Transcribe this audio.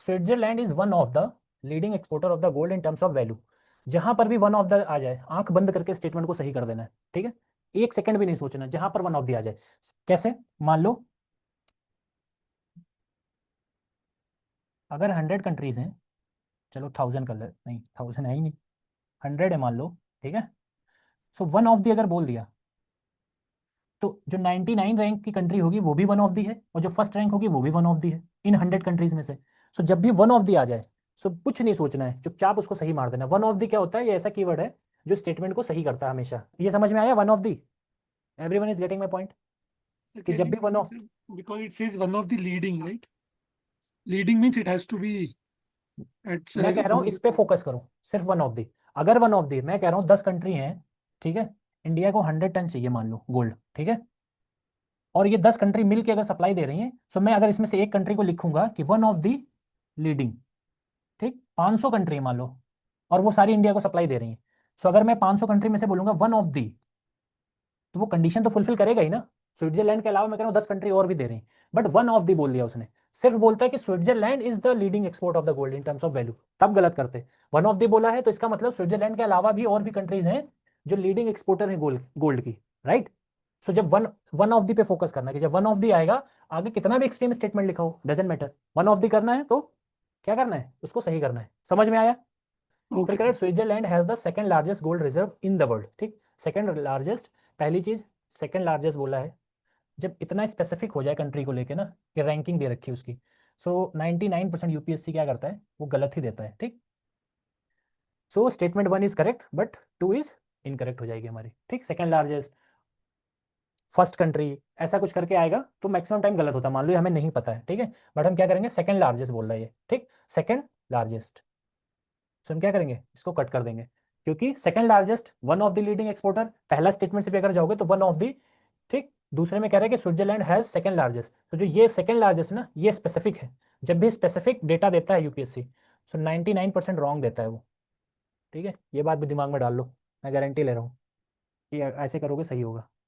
Switzerland is one of the leading exporter of the gold in terms of value. जहां पर भी one of the आ जाए, आंख बंद करके स्टेटमेंट को सही कर देना है, ठीक है। एक सेकंड भी नहीं सोचना, जहां पर वन ऑफ द आ जाए। कैसे? मान लो अगर 100 कंट्रीज हैं, चलो 1000 कर ले, नहीं 1000 है ही नहीं, 100 है मान लो, ठीक है। सो वन ऑफ दी अगर बोल दिया तो जो 99 रैंक की कंट्री होगी वो भी वन ऑफ दी है, और जो फर्स्ट रैंक होगी वो भी वन ऑफ दी है इन 100 कंट्रीज में से। सो जब भी वन ऑफ दी आ जाए, सो कुछ नहीं सोचना है, चुपचाप उसको सही मार देना। वन ऑफ दी क्या होता है? ये ऐसा कीवर्ड है जो स्टेटमेंट को सही करता है हमेशा। ये समझ में आया? One of the, everyone is getting my point? कि जब भी one of, Because it says one of the leading, right? Leading means it has to be at मैं कह रहा हूँ इस पे फोकस करो, सिर्फ वन ऑफ दी। अगर वन ऑफ दी, मैं कह रहा हूँ 10 कंट्री हैं, ठीक है, इंडिया को 100 टन चाहिए मान लो गोल्ड, ठीक है, और ये 10 कंट्री मिलके अगर सप्लाई दे रही हैं, सो मैं अगर इसमें से एक कंट्री को लिखूंगा कि वन ऑफ दी लीडिंग, ठीक, 500 कंट्री मान लो, और वो सारी इंडिया को सप्लाई दे रही हैं। सो अगर मैं 500 कंट्री में से बोलूंगा वन ऑफ दी, तो वो कंडीशन तो फुलफिल करेगा ही ना। स्विट्जरलैंड के अलावा मैं कह रहा हूँ 10 कंट्री और भी दे रही हैं, बट वन ऑफ दी बोल दिया उसने। सिर्फ बोलता है कि Switzerland is the leading export of the gold in terms of value, तब गलत करते। वन ऑफ दी बोला है तो इसका मतलब स्विट्जरलैंड के अलावा भी और भी कंट्रीज हैं जो लीडिंग एक्सपोर्टर है गोल्ड गोल्ड की, राइट। सो जब वन वन ऑफ दी पे फोकस करना, कि जब वन ऑफ दी आएगा, आगे कितना भी एक्सट्रीम स्टेटमेंट लिखा हो doesn't matter, one of the करना है तो क्या करना है? उसको सही करना है। समझ में आया? फिर okay. करें, Switzerland has the second largest gold reserve in the world, ठीक, सेकंड लार्जेस्ट, पहली चीज सेकंड लार्जेस्ट बोला है। जब इतना स्पेसिफिक हो जाए कंट्री को लेके ना, कि रैंकिंग दे रखी है उसकी, सो 99% यूपीएससी क्या करता है? वो गलत ही देता है, ठीक। So statement one is correct but two is incorrect हो जाएगी हमारी, ठीक। सेकंड लार्जेस्ट, फर्स्ट कंट्री, ऐसा कुछ करके आएगा तो मैक्सिमम टाइम गलत होता है, मान लो ये हमें नहीं पता है, ठीक है, बट हम क्या करेंगे? सेकंड लार्जेस्ट बोल रहा है ये, ठीक, सेकंड लार्जेस्ट। सो हम क्या करेंगे? इसको कट कर देंगे, क्योंकि second largest one of the leading exporter, पहला स्टेटमेंट से भी अगर जाओगे तो वन ऑफ द, ठीक। दूसरे में कह रहा है कि स्विट्जरलैंड हैज सेकंड लार्जेस्ट, तो जो ये सेकंड लार्जेस्ट ना, ये स्पेसिफिक है। जब भी स्पेसिफिक डेटा देता है यूपीएससी, सो 99% रॉन्ग देता है वो, ठीक है। ये बात भी दिमाग में डाल लो, मैं गारंटी ले रहा हूँ कि ऐसे करोगे सही होगा।